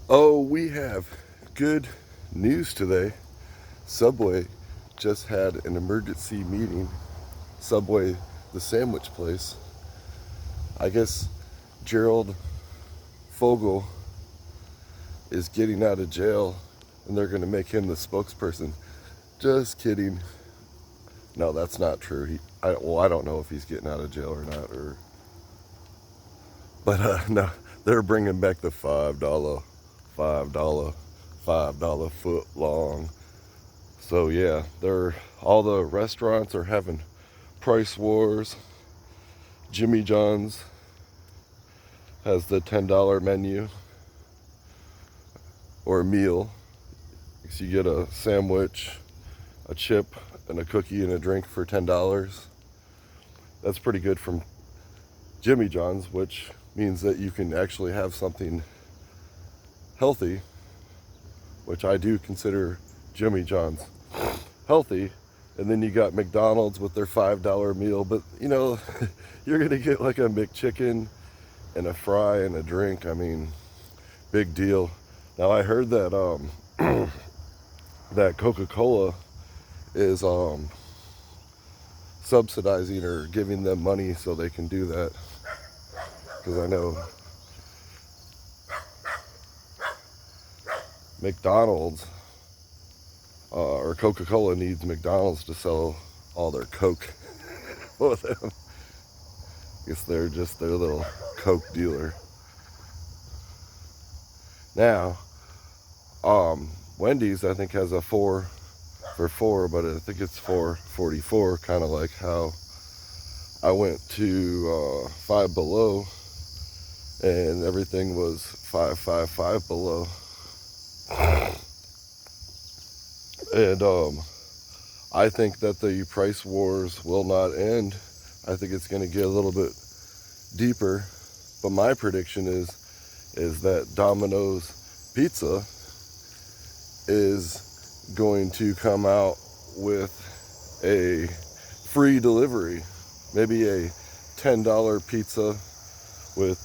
Oh, we have good news today. Subway just had an emergency meeting. Subway, the sandwich place. I guess Gerald Fogel is getting out of jail and they're going to make him the spokesperson. Just kidding. No, that's not true. I don't know if he's getting out of jail or not. But no, they're bringing back the $5, $5 foot long. So yeah, all the restaurants are having price wars. Jimmy John's has the $10 menu or a meal. So you get a sandwich, a chip, and a cookie and a drink for $10. That's pretty good from Jimmy John's, which means that you can actually have something healthy, which I do consider Jimmy John's healthy. And then you got McDonald's with their $5 meal, but you're gonna get like a McChicken and a fry and a drink. I mean, big deal. Now I heard that that Coca-Cola is subsidizing or giving them money so they can do that, because I know McDonald's or Coca-Cola needs McDonald's to sell all their Coke for them. I guess they're just their little Coke dealer. Now, Wendy's I think has a 4 for $4, but I think it's $4.44, kind of like how I went to Five Below and everything was $5.55 below. And I think that the price wars will not end. I think it's going to get a little bit deeper. But my prediction is that Domino's Pizza is going to come out with a free delivery. Maybe a $10 pizza with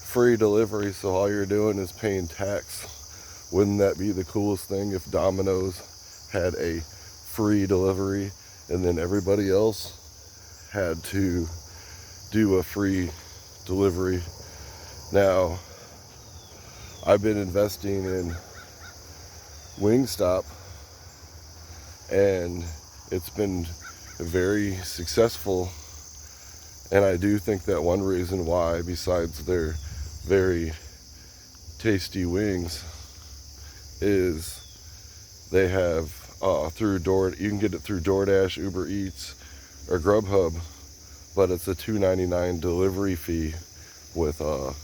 free delivery, so all you're doing is paying tax. Wouldn't that be the coolest thing if Domino's had a free delivery and then everybody else had to do a free delivery? Now, I've been investing in Wingstop and it's been very successful, and I do think that one reason why, besides their very tasty wings, is they have you can get it through DoorDash, Uber Eats, or Grubhub, but it's a $2.99 delivery fee with and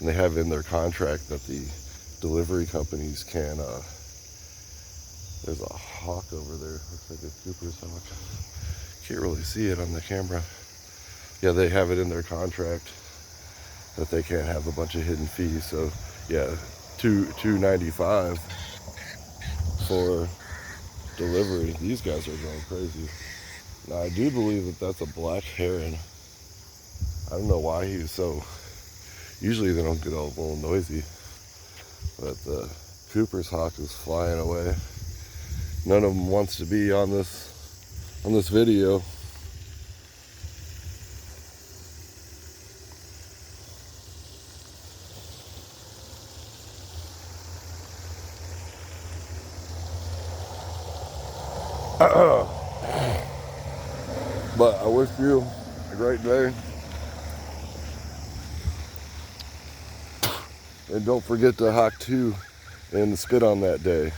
they have in their contract that the delivery companies can there's a hawk over there, looks like a Cooper's hawk. Can't really see it on the camera. Yeah, they have it in their contract that they can't have a bunch of hidden fees. So yeah, $2.95 for delivery. These guys are going crazy. Now I do believe that that's a black heron. I don't know why he was so. Usually they don't get all a little noisy, but the Cooper's hawk is flying away. None of them wants to be on this video. But I wish you a great day. And don't forget to hawk 2 and spit on that day.